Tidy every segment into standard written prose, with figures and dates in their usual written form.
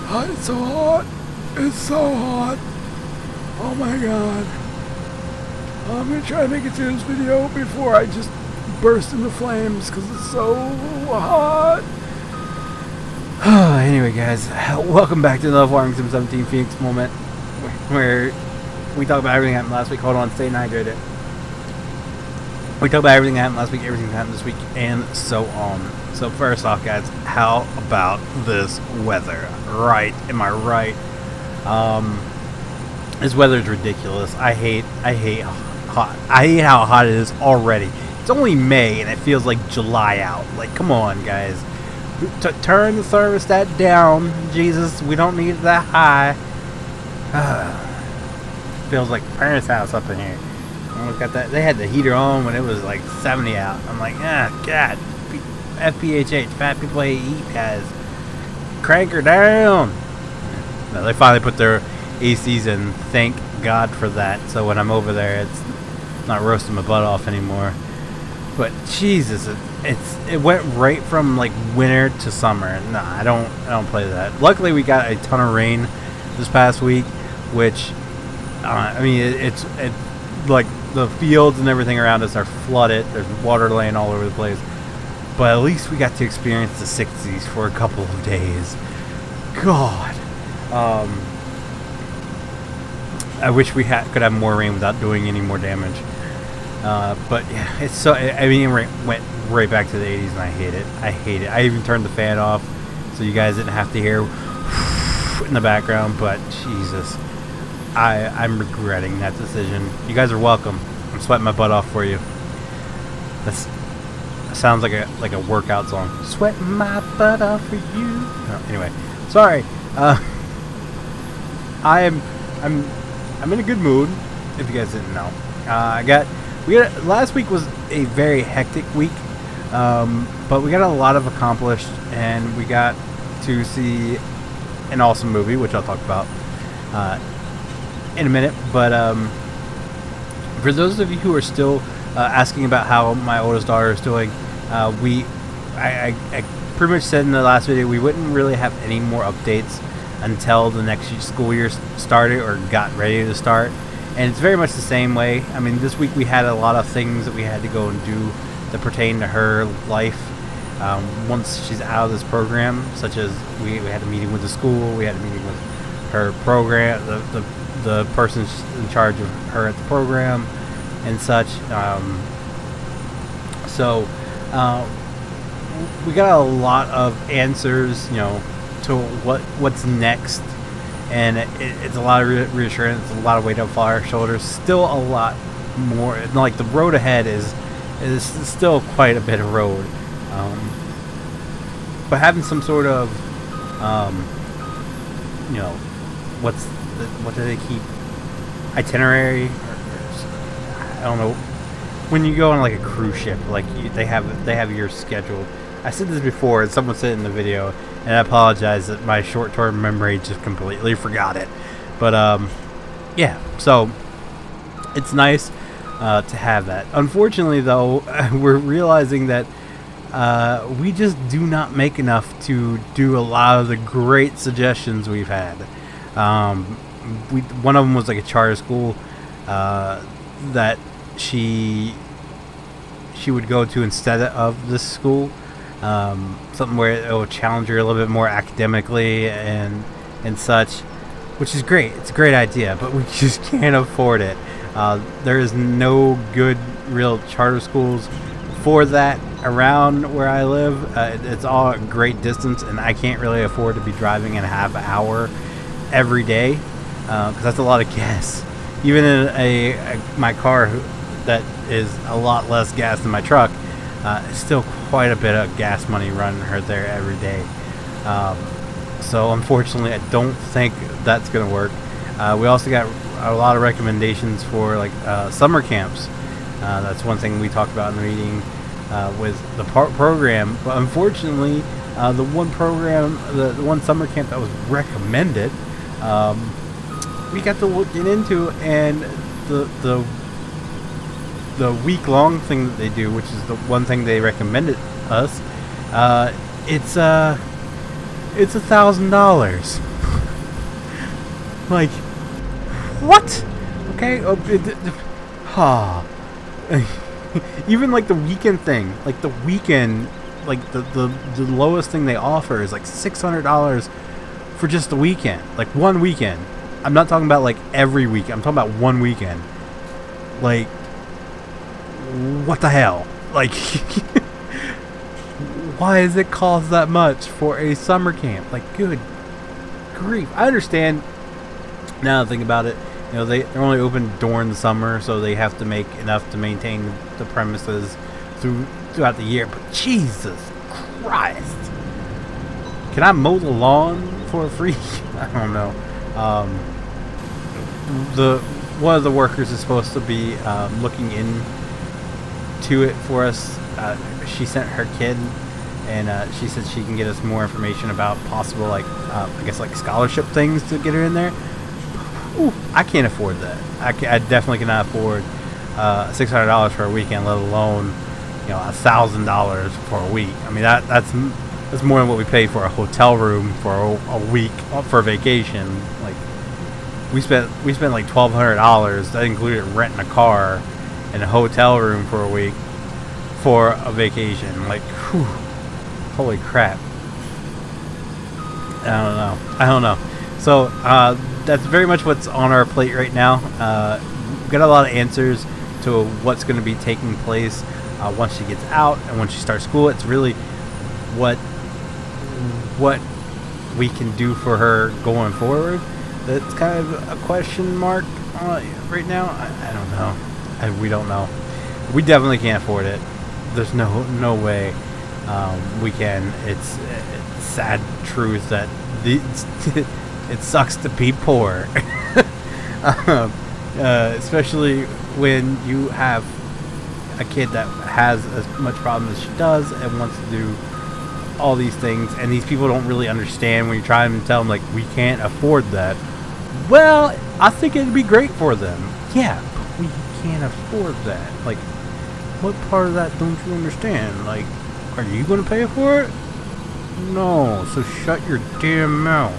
It's so hot. It's so hot. Oh my god. I'm gonna try to make it through this video before I just burst into flames because it's so hot. Anyway, guys, welcome back to another Farming Sim 17 Feenix moment where we talk about everything that happened last week. Hold on, stay hydrated. We talk about everything that happened last week, everything that happened this week, and so on. So first off, guys, how about this weather? Right? Am I right? This weather is ridiculous. I hate hot. I hate how hot it is already. It's only May and it feels like July out. Like, come on, guys. Turn the thermostat down. Jesus, we don't need it that high. Feels like parents' house up in here. Oh, got that. They had the heater on when it was like 70 out. I'm like, God. Ep.38, fat people hate heat, guys. Crank her down. No, they finally put their ACs in. Thank God for that. So when I'm over there, it's not roasting my butt off anymore. But Jesus, it went right from like winter to summer. No, I don't play that. Luckily, we got a ton of rain this past week, which I mean, it's like the fields and everything around us are flooded. There's water laying all over the place. But at least we got to experience the 60s for a couple of days. God. I wish we could have more rain without doing any more damage. But yeah, it's so. I mean, it went right back to the 80s, and I hate it. I hate it. I even turned the fan off so you guys didn't have to hear in the background. But Jesus, I'm regretting that decision. You guys are welcome. I'm sweating my butt off for you. That sounds like a workout song. Sweating my butt off for you. No, anyway, sorry. I'm in a good mood. If you guys didn't know, last week was a very hectic week, but we got a lot of accomplished, and we got to see an awesome movie, which I'll talk about in a minute. But for those of you who are still asking about how my oldest daughter is doing, I pretty much said in the last video we wouldn't really have any more updates until the next school year started or got ready to start. And it's very much the same way. I mean, this week we had a lot of things that we had to go and do that pertain to her life once she's out of this program, such as we had a meeting with the school, we had a meeting with her program, the person in charge of her at the program and such. So we got a lot of answers, you know, to what's next. And it's a lot of reassurance, a lot of weight off our shoulders. Still a lot more. Like the road ahead is still quite a bit of road. But having some sort of, you know, what do they keep? Itinerary? I don't know. When you go on like a cruise ship, like they have your schedule. I said this before, and someone said it in the video, and I apologize that my short-term memory just completely forgot it. But yeah, so it's nice to have that. Unfortunately, though, we're realizing that we just do not make enough to do a lot of the great suggestions we've had. One of them was like a charter school that she would go to instead of this school. Something where it will challenge her a little bit more academically and such, which is great. It's a great idea, but we just can't afford it. There is no good real charter schools for that around where I live. It's all a great distance, and I can't really afford to be driving in a half an hour every day, because that's a lot of gas. Even in my car that is a lot less gas than my truck, it's still quite a bit of gas money running her there every day. So unfortunately, I don't think that's going to work. We also got a lot of recommendations for like summer camps. That's one thing we talked about in the meeting with the program. But unfortunately, the one summer camp that was recommended, we got to looking into, and the week-long thing that they do, which is the one thing they recommended us, it's $1,000. Like, what? Okay, even like the weekend thing, like the weekend, like the lowest thing they offer is like $600 for just the weekend, like one weekend. I'm not talking about like every week. I'm talking about one weekend. Like, what the hell? Like, why does it cost that much for a summer camp? Like, good grief. I understand now that I think about it. You know, they're only open during the summer, so they have to make enough to maintain the premises throughout the year. But Jesus Christ, can I mow the lawn for free? I don't know. One of the workers is supposed to be looking into it for us. She sent her kid, and she said she can get us more information about possible, like, I guess, like scholarship things to get her in there. Ooh, I can't afford that. I definitely cannot afford $600 for a weekend, let alone, you know, $1,000 for a week. I mean, that's more than what we pay for a hotel room for a week for a vacation. Like, we spent like $1,200. That included renting a car and a hotel room for a week for a vacation. Like, whew, holy crap. I don't know. So that's very much what's on our plate right now. We've got a lot of answers to what's going to be taking place once she gets out and when she starts school. It's really what we can do for her going forward. That's kind of a question mark right now. I don't know. We don't know. We definitely can't afford it. There's no way we can. It's sad truth that it sucks to be poor. Especially when you have a kid that has as much problem as she does and wants to do all these things, and these people don't really understand when you try to tell them, like, we can't afford that. Well, I think it'd be great for them. Yeah, but we can't afford that. Like, what part of that don't you understand? Like, are you going to pay for it? No, so shut your damn mouth.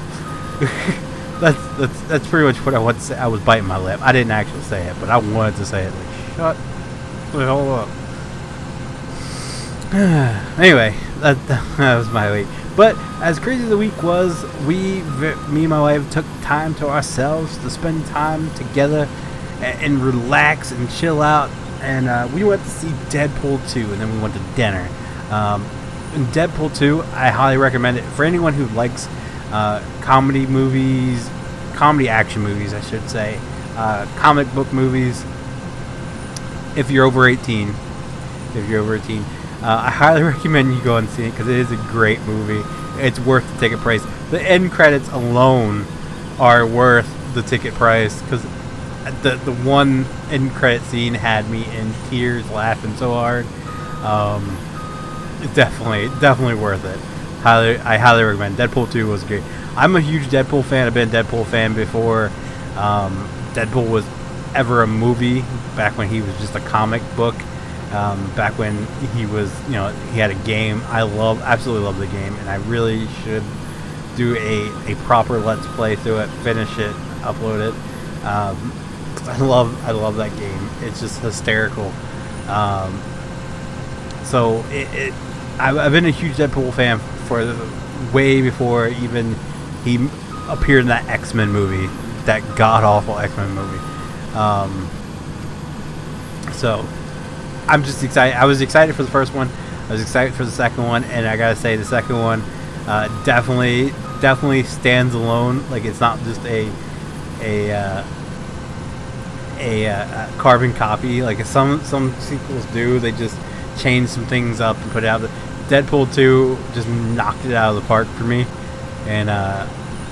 That's pretty much what I wanted to say. I was biting my lip. I didn't actually say it, but I wanted to say it. Like, shut the hell up. Anyway, that was my week. But as crazy as the week was, me and my wife took time to ourselves to spend time together and relax and chill out. And we went to see Deadpool 2, and then we went to dinner. In Deadpool 2, I highly recommend it for anyone who likes comedy movies, comedy action movies, I should say, comic book movies. If you're over 18, I highly recommend you go and see it because it is a great movie. It's worth the ticket price. The end credits alone are worth the ticket price because the one end credit scene had me in tears, laughing so hard. It's definitely worth it. I highly recommend. Deadpool 2 was great. I'm a huge Deadpool fan. I've been a Deadpool fan before Deadpool was ever a movie, back when he was just a comic book. Back when he was, you know, he had a game. I absolutely love the game, and I really should do a proper Let's Play through it, finish it, upload it. 'Cause I love that game. It's just hysterical. So I've been a huge Deadpool fan for way before even he appeared in that X-Men movie, that god-awful X-Men movie. So I'm just excited. I was excited for the first one. I was excited for the second one, and I gotta say the second one definitely stands alone. Like, it's not just a carbon copy like some sequels do. They just change some things up and put it out. Deadpool 2 just knocked it out of the park for me, and I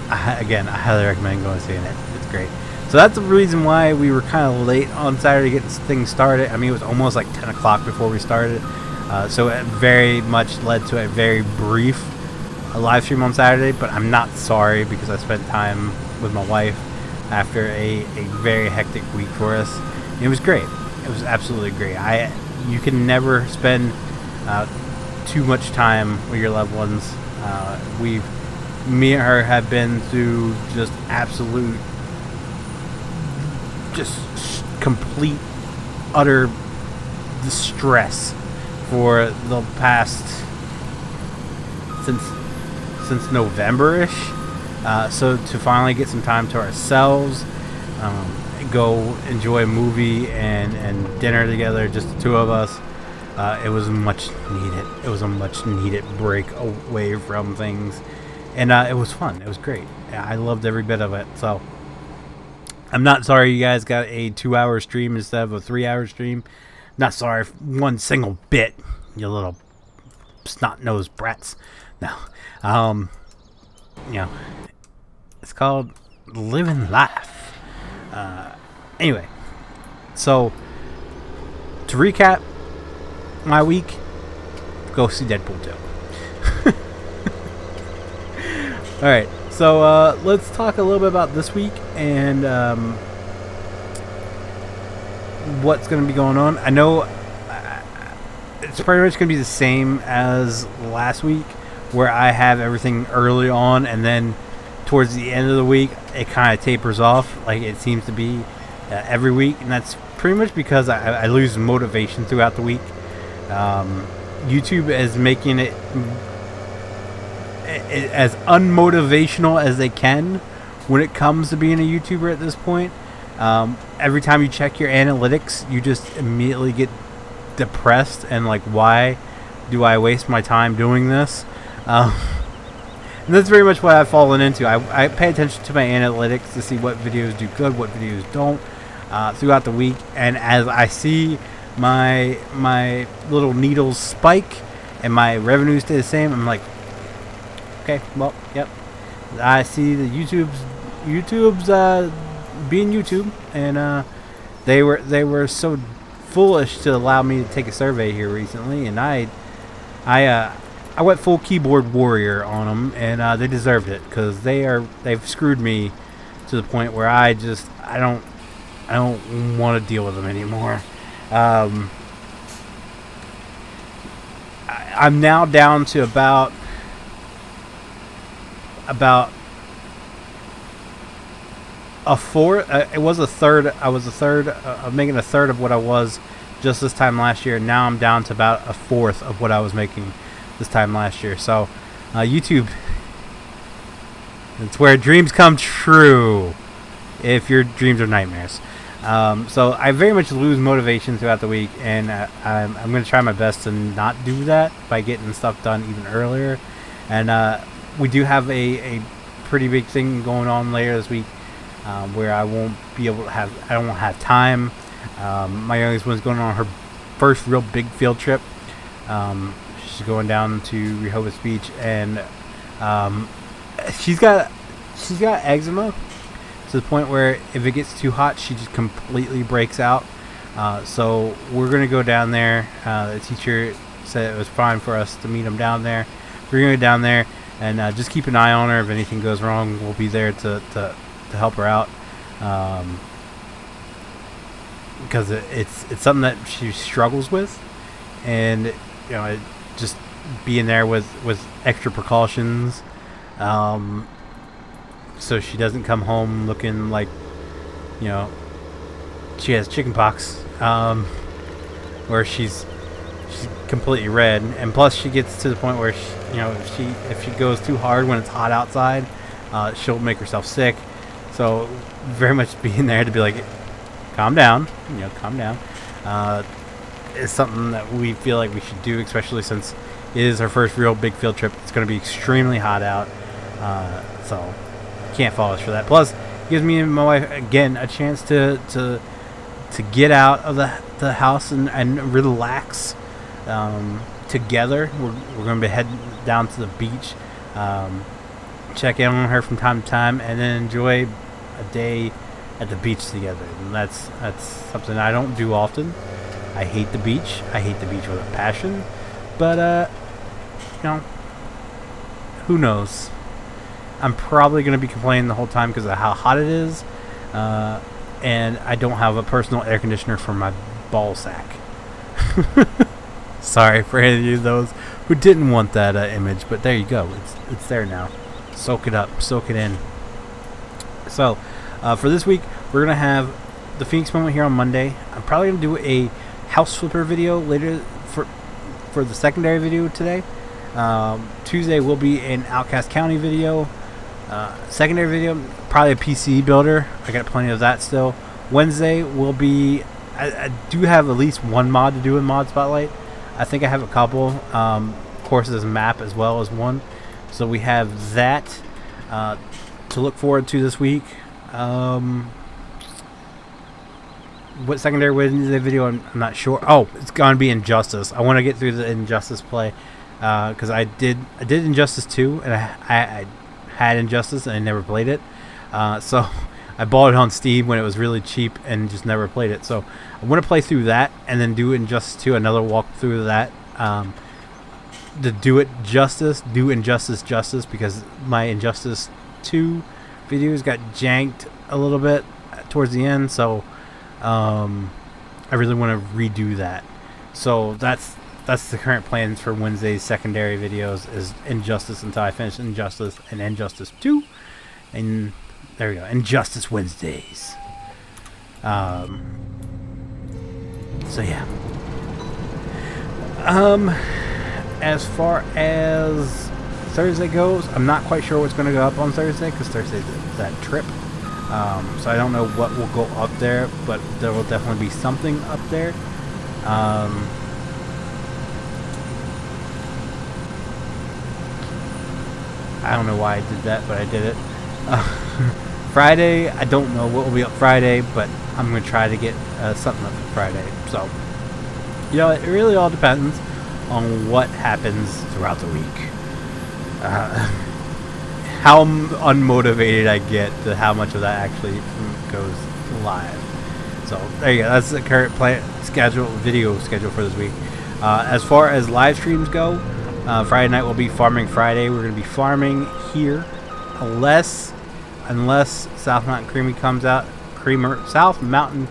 highly recommend going and seeing it. It's great. So that's the reason why we were kind of late on Saturday getting things started. I mean, it was almost like 10 o'clock before we started. So it very much led to a very brief live stream on Saturday, but I'm not sorry because I spent time with my wife after a very hectic week for us. It was great. It was absolutely great. You can never spend too much time with your loved ones. Me and her have been through just absolute just complete, utter distress for the past since November-ish. So to finally get some time to ourselves, go enjoy a movie and dinner together, just the two of us, it was much needed. It was a much needed break away from things, and it was fun. It was great. I loved every bit of it. So I'm not sorry you guys got a 2-hour stream instead of a 3-hour stream. Not sorry for one single bit, you little snot-nosed brats. No, you know, it's called living life. Anyway, so to recap my week, go see Deadpool 2. Alright, so let's talk a little bit about this week and what's going to be going on. I know it's pretty much going to be the same as last week, where I have everything early on, and then towards the end of the week it kind of tapers off, like it seems to be every week, and that's pretty much because I lose motivation throughout the week. YouTube is making it as unmotivational as they can when it comes to being a YouTuber at this point. Every time you check your analytics, you just immediately get depressed and like, why do I waste my time doing this? And that's very much what I've fallen into. I pay attention to my analytics to see what videos do good, what videos don't, throughout the week, and as I see my little needles spike and my revenues stay the same, I'm like, okay, well, yep, I see the YouTube's being YouTube, and they were so foolish to allow me to take a survey here recently, and I went full keyboard warrior on them, and they deserved it, because they've screwed me to the point where I don't want to deal with them anymore. I'm now down to about a fourth. It was a third. I was a third of making a third of what I was just this time last year. Now I'm down to about a fourth of what I was making this time last year. So YouTube, it's where dreams come true, if your dreams are nightmares. So I very much lose motivation throughout the week, and I'm going to try my best to not do that by getting stuff done even earlier. And we do have a pretty big thing going on later this week, where I won't be able to I won't have time. My youngest one's going on her first real big field trip. She's going down to Rehoboth Beach, and she's got eczema to the point where if it gets too hot, she just completely breaks out. So we're gonna go down there. The teacher said it was fine for us to meet him down there. We're gonna go down there and just keep an eye on her. If anything goes wrong, we'll be there to help her out, because it's something that she struggles with, and just being there with extra precautions, so she doesn't come home looking like she has chicken pox, where she's completely red, and plus she gets to the point where if she goes too hard when it's hot outside, she'll make herself sick. So very much being there to be like, calm down, calm down, is something that we feel like we should do, especially since it is our first real big field trip. It's going to be extremely hot out, so can't fault us for that. Plus, it gives me and my wife again a chance to get out of the house and relax together. We're going to be heading down to the beach, check in on her from time to time, and then enjoy a day at the beach together. And that's something I don't do often. I hate the beach. I hate the beach with a passion. But who knows? I'm probably going to be complaining the whole time because of how hot it is, and I don't have a personal air conditioner for my ball sack. Sorry for any of you those who didn't want that image, but there you go. It's there now. Soak it up. Soak it in. So, for this week, we're going to have the Feenix moment here on Monday. I'm probably gonna do a house flipper video later for the secondary video today. Tuesday will be an Outcast County video. Secondary video, probably a PC builder. I got plenty of that still. Wednesday will be, I do have at least one mod to do in Mod Spotlight. I think I have a couple. Courses map as well as one. So we have that to look forward to this week. What secondary Wednesday video, I'm not sure. Oh, it's gonna be Injustice. I want to get through the Injustice play because I did Injustice 2, and I had Injustice and I never played it. So I bought it on Steam when it was really cheap and just never played it. So I want to play through that and then do Injustice 2, another walkthrough of that. To do it justice, do Injustice justice, because my Injustice 2 videos got janked a little bit towards the end. So I really want to redo that. So that's the current plans for Wednesday's secondary videos, is Injustice until I finish Injustice and Injustice 2. And there we go, Injustice Wednesdays. So yeah. As far as Thursday goes, I'm not quite sure what's going to go up on Thursday, because Thursday's that trip. So I don't know what will go up there, but there will definitely be something up there. I don't know why I did that, but I did it. Friday, I don't know what will be up Friday, but I'm going to try to get something up for Friday. So, you know, it really all depends on what happens throughout the week. How unmotivated I get to how much of that actually goes live. So there you go. That's the current video schedule for this week. As far as live streams go, Friday night will be Farming Friday. We're going to be farming here, unless South Mountain Creamery comes out. South Mountain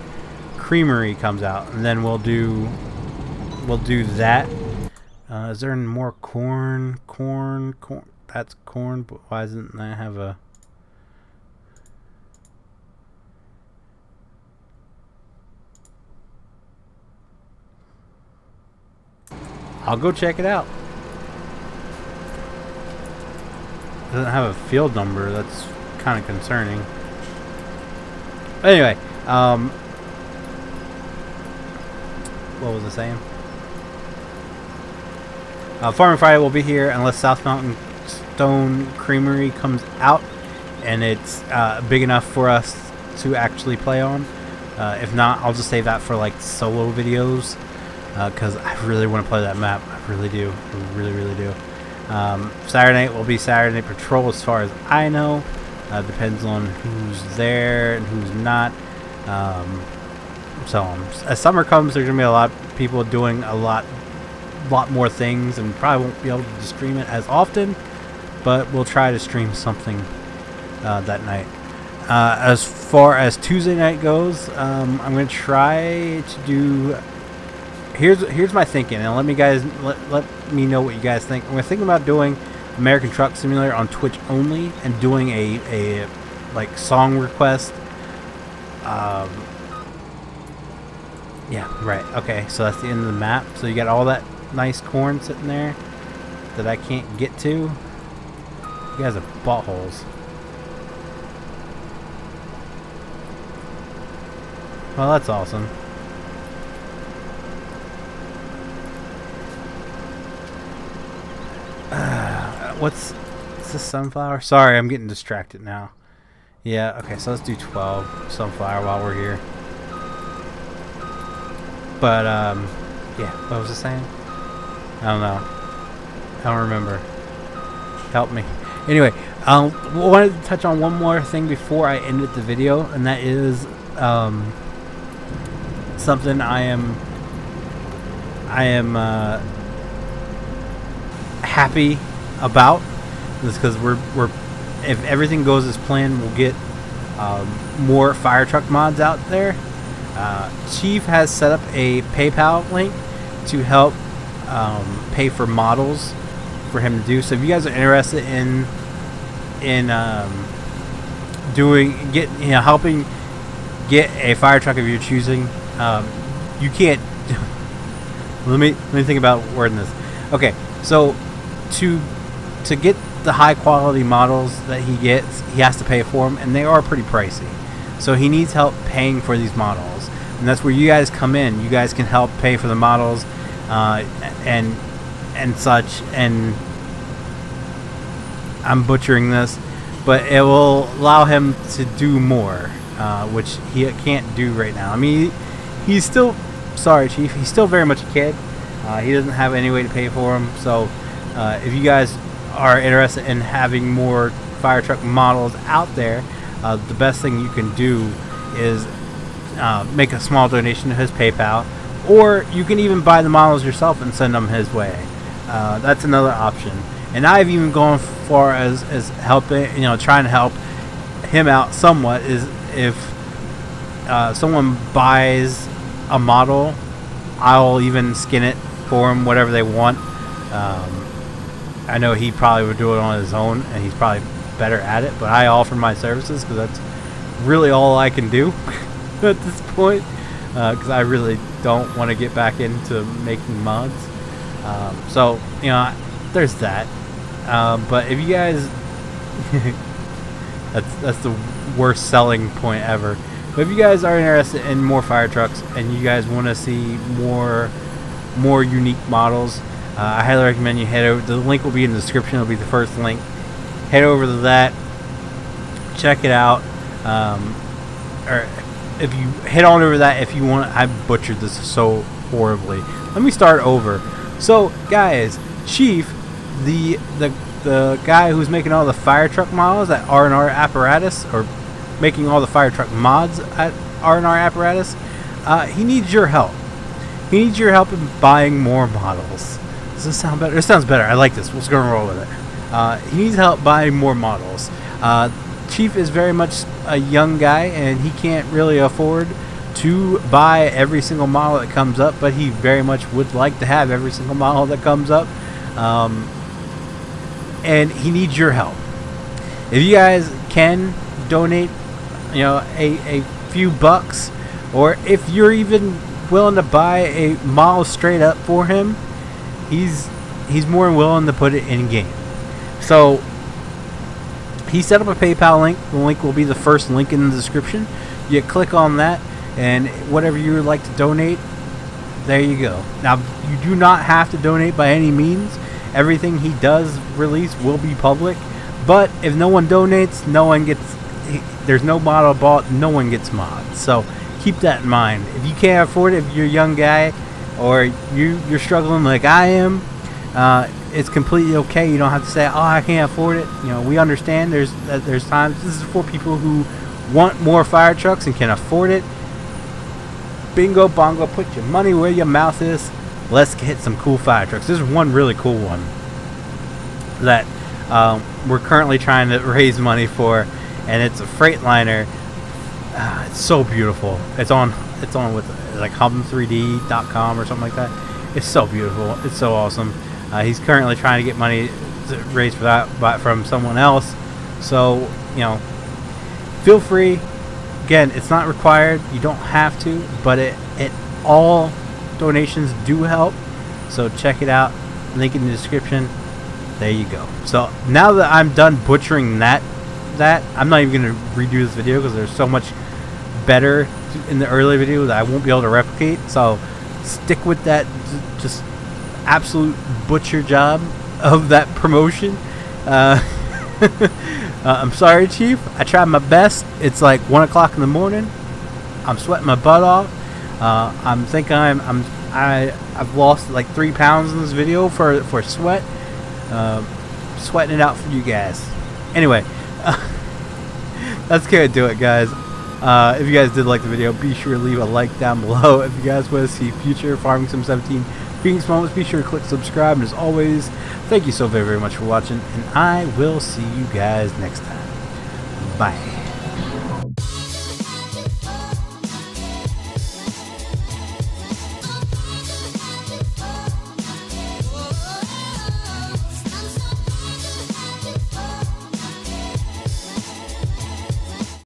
Creamery comes out, and then we'll do that. Is there more corn? Corn. That's corn, but why doesn't that have a... I'll go check it out. It doesn't have a field number. That's kind of concerning. But anyway, what was I saying? Farming Friday will be here unless South Mountain Stone Creamery comes out and it's big enough for us to actually play on. If not, I'll just save that for like solo videos, because I really want to play that map. I really do. I really do. Saturday night will be Saturday Night Patrol, as far as I know. Depends on who's there and who's not. So as summer comes, there's gonna be a lot of people doing a lot more things, and probably won't be able to stream it as often, but we'll try to stream something that night. As far as Tuesday night goes, I'm going to try to do... Here's my thinking, and let me know what you guys think. We're thinking about doing American Truck Simulator on Twitch only, and doing a like song request. Yeah, right. Okay, so that's the end of the map. So you got all that nice corn sitting there that I can't get to. You guys are buttholes. Well, that's awesome. What's this, sunflower? Sorry, I'm getting distracted now. Yeah, okay, so let's do 12 sunflower while we're here. But, yeah, what was I saying? I don't know. I don't remember. Help me. Anyway, I wanted to touch on one more thing before I ended the video, and that is something I am happy about. This because we're if everything goes as planned, we'll get more fire truck mods out there. Chief has set up a PayPal link to help pay for models for him to do. So if you guys are interested in helping get a fire truck of your choosing. You can't. let me think about wording this. Okay, so to get the high quality models that he gets, he has to pay for them, and they are pretty pricey. So he needs help paying for these models, and that's where you guys come in. You guys can help pay for the models, and such. And I'm butchering this, but it will allow him to do more, which he can't do right now. I mean, he's still, sorry Chief, he's still very much a kid. He doesn't have any way to pay for them. So if you guys are interested in having more fire truck models out there, the best thing you can do is make a small donation to his PayPal, or you can even buy the models yourself and send them his way. That's another option. And I've even gone far as helping, trying to help him out somewhat, is if someone buys a model, I'll even skin it for him, whatever they want. I know he probably would do it on his own, and he's probably better at it, but I offer my services because that's really all I can do at this point, because I really don't want to get back into making mods. So there's that. But if you guys that's the worst selling point ever. But if you guys are interested in more fire trucks and you guys want to see more unique models, I highly recommend you head over. The link will be in the description. It'll be the first link. Head over to that, check it out, or if you head on over to that if you want. I butchered this so horribly. Let me start over. So guys, Chief, the guy who's making all the fire truck models at R&R Apparatus, or making all the fire truck mods at R&R Apparatus, he needs your help. He needs your help in buying more models. Does this sound better? It sounds better. I like this. Let's go and roll with it. He needs help buying more models. Chief is very much a young guy, and he can't really afford to buy every single model that comes up, but he very much would like to have every single model that comes up. And he needs your help. If you guys can donate, a few bucks, or if you're even willing to buy a model straight up for him, he's more than willing to put it in game. So he set up a PayPal link. The link will be the first link in the description. You click on that, and whatever you would like to donate, there you go. Now, you do not have to donate by any means. Everything he does release will be public, but if no one donates, no one gets, there's no model bought, no one gets mods. So keep that in mind. If you can't afford it, if you're a young guy, or you're struggling like I am, it's completely okay. You don't have to say, oh, I can't afford it. We understand there's times. This is for people who want more fire trucks and can afford it. Bingo bongo, put your money where your mouth is. Let's hit some cool fire trucks. There's one really cool one that we're currently trying to raise money for, and it's a Freightliner. It's so beautiful. It's on with like hum3d.com or something like that. It's so beautiful. It's so awesome. He's currently trying to get money to raise for that from someone else. So feel free. Again, it's not required. You don't have to, but it all donations do help. So check it out. Link in the description. There you go. So now that I'm done butchering that I'm not even going to redo this video because there's so much better in the early video that I won't be able to replicate. So stick with that just absolute butcher job of that promotion. I'm sorry, Chief. I tried my best. It's like 1 o'clock in the morning. I'm sweating my butt off. I'm thinking I've lost like 3 pounds in this video for sweat. Sweating it out for you guys. Anyway, that's gonna do it, guys. If you guys did like the video, be sure to leave a like down below. If you guys want to see future Farming Sim 17 Feenix moments, be sure to click subscribe. And as always, thank you so very, very much for watching, and I will see you guys next time. Bye.